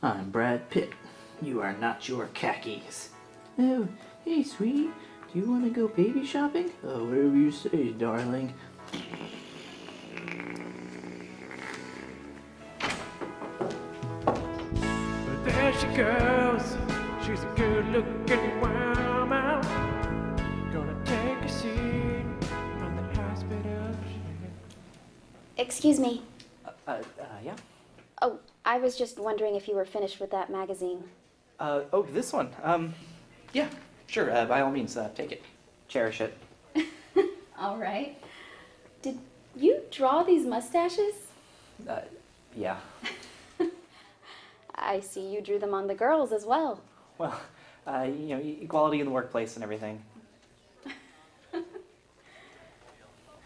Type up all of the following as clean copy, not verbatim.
I'm Brad Pitt. You are not your khakis. Oh, hey, sweetie. Do you want to go baby shopping? Oh, whatever you say, darling. But there she goes. She's a good-looking woman. Gonna take a seat on the hospital chair. Excuse me. Yeah? Oh, I was just wondering if you were finished with that magazine. Oh, this one. Yeah, sure, by all means, take it. Cherish it. All right. Did you draw these mustaches? Yeah. I see you drew them on the girls as well. Well, equality in the workplace and everything.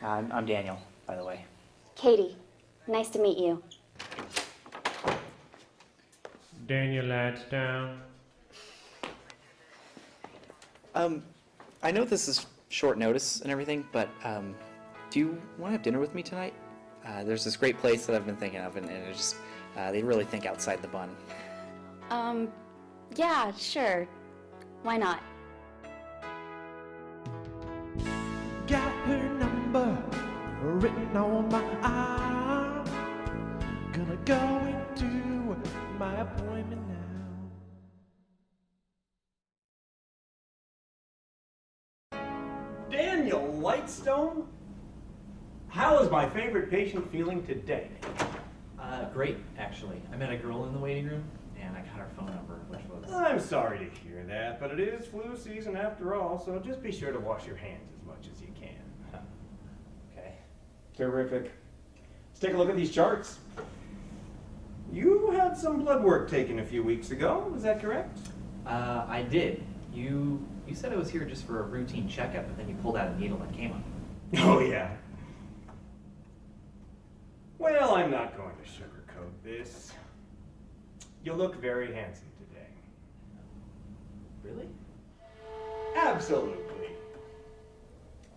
I'm Daniel, by the way. Katie, nice to meet you. Daniel Lansdowne. I know this is short notice and everything, but, do you want to have dinner with me tonight? There's this great place that I've been thinking of, and it just, they really think outside the bun. Yeah, sure. Why not? Got her number written on my arm. Gonna go into my appointment now. Daniel Lightstone? How is my favorite patient feeling today? Great, actually. I met a girl in the waiting room, and I got her phone number, which was... I'm sorry to hear that, but it is flu season after all, so just be sure to wash your hands as much as you can. Okay. Terrific. Let's take a look at these charts. You had some blood work taken a few weeks ago, is that correct? I did. You said I was here just for a routine checkup, but then you pulled out a needle and came up. Oh, yeah. Well, I'm not going to sugarcoat this. You look very handsome today. Really? Absolutely.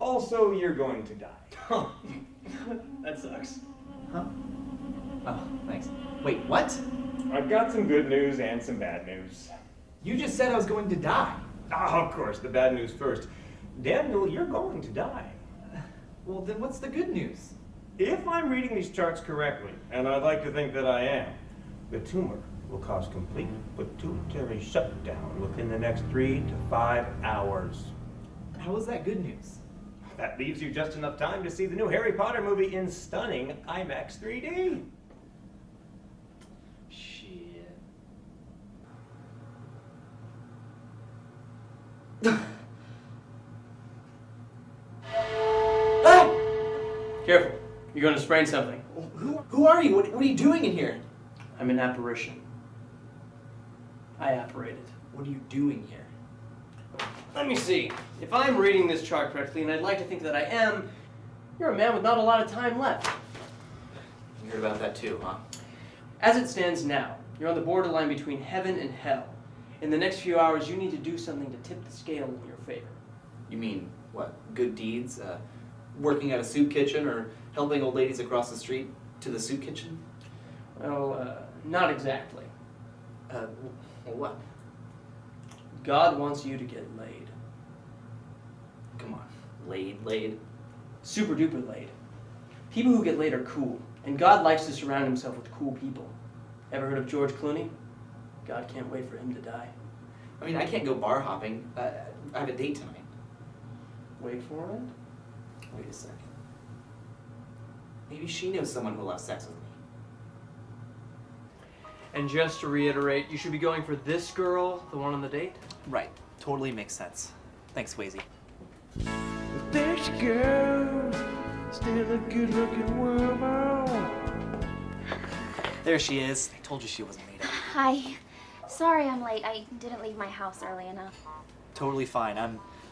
Also, you're going to die. That sucks. Huh? Oh, thanks. Wait, what? I've got some good news and some bad news. You just said I was going to die. Ah, of course, the bad news first. Daniel, you're going to die. Well, then what's the good news? If I'm reading these charts correctly, and I'd like to think that I am, the tumor will cause complete pituitary shutdown within the next 3 to 5 hours. How is that good news? That leaves you just enough time to see the new Harry Potter movie in stunning IMAX 3D. Shit. Ah! Careful. You're going to sprain something. Who are you? What are you doing in here? I'm an apparition. I apparated. What are you doing here? Let me see. If I'm reading this chart correctly, and I'd like to think that I am, you're a man with not a lot of time left. You heard about that too, huh? As it stands now, you're on the borderline between heaven and hell. In the next few hours, you need to do something to tip the scale in your favor. You mean, what, good deeds? Working at a soup kitchen or helping old ladies across the street to the soup kitchen? Well, not exactly. What? God wants you to get laid. Come on. Laid? Super duper laid. People who get laid are cool, and God likes to surround himself with cool people. Ever heard of George Clooney? God can't wait for him to die. I mean, I can't go bar hopping. I have a date tonight. Wait for it? Wait a second. Maybe she knows someone who'll have sex with me. And just to reiterate, you should be going for this girl, the one on the date? Right. Totally makes sense. Thanks, Swayze. There she goes. Still a good-looking woman. There she is. I told you she wasn't made up. Hi. Sorry I'm late. I didn't leave my house early enough. Totally fine.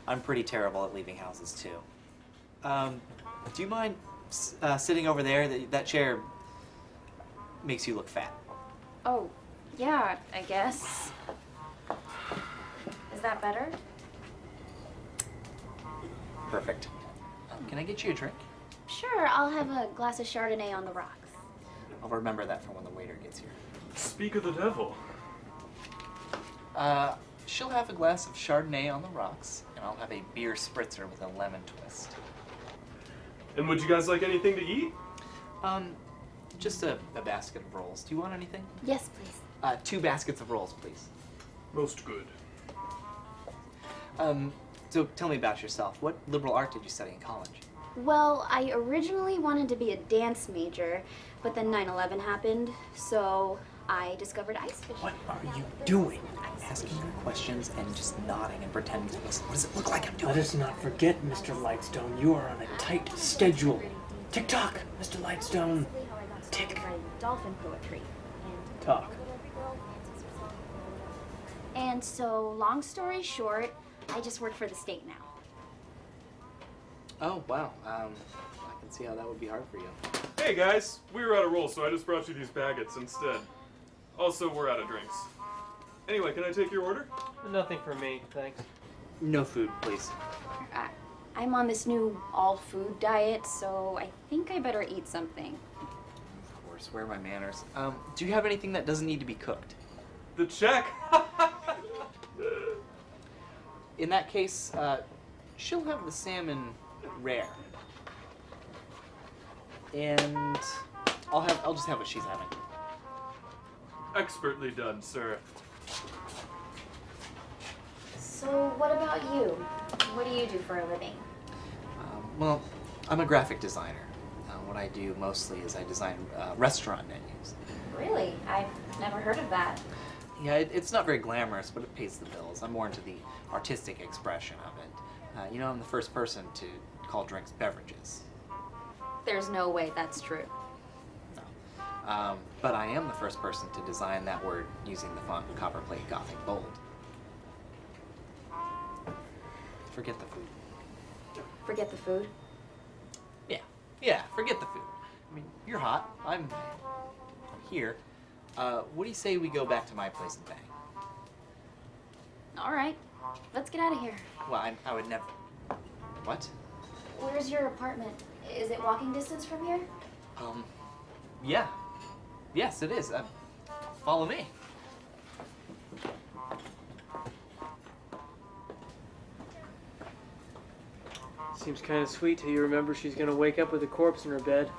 I'm pretty terrible at leaving houses too. Do you mind sitting over there? That chair makes you look fat. Oh, yeah, I guess. Is that better? Perfect. Can I get you a drink? Sure, I'll have a glass of Chardonnay on the rocks. I'll remember that for when the waiter gets here. Speak of the devil. She'll have a glass of Chardonnay on the rocks, and I'll have a beer spritzer with a lemon twist. And would you guys like anything to eat? Just a basket of rolls. Do you want anything? Yes, please. 2 baskets of rolls, please. Most good. So tell me about yourself. What liberal art did you study in college? Well, I originally wanted to be a dance major, but then 9/11 happened, so I discovered ice fishing. What are you doing? Asking her questions and just nodding and pretending to listen. What does it look like I'm doing? Let us not forget, Mr. Lightstone, you are on a tight schedule. Tick-tock, Mr. Lightstone. Tick. Dolphin poetry. Talk. And so, long story short, I just work for the state now. Oh, wow. I can see how that would be hard for you. Hey guys, we were out of rolls, so I just brought you these baguettes instead. Also, we're out of drinks. Anyway, can I take your order? Nothing for me, thanks. No food, please. I'm on this new all-food diet, so I think I better eat something. Of course, where are my manners? Do you have anything that doesn't need to be cooked? The check! In that case, she'll have the salmon rare. And I'll just have what she's having. Expertly done, sir. So, what about you? What do you do for a living? Well, I'm a graphic designer. What I do mostly is I design restaurant menus. Really? I've never heard of that. Yeah, it's not very glamorous, but it pays the bills. I'm more into the artistic expression of it. I'm the first person to call drinks beverages. There's no way that's true. No. But I am the first person to design that word using the font Copperplate Gothic Bold. Forget the food. Forget the food? Yeah, forget the food. I mean, you're hot. I'm here. What do you say we go back to my place and bang? All right. Let's get out of here. Well, I would never... What? Where's your apartment? Is it walking distance from here? Yeah. Yes, it is. Follow me. Seems kind of sweet till you remember she's gonna wake up with a corpse in her bed.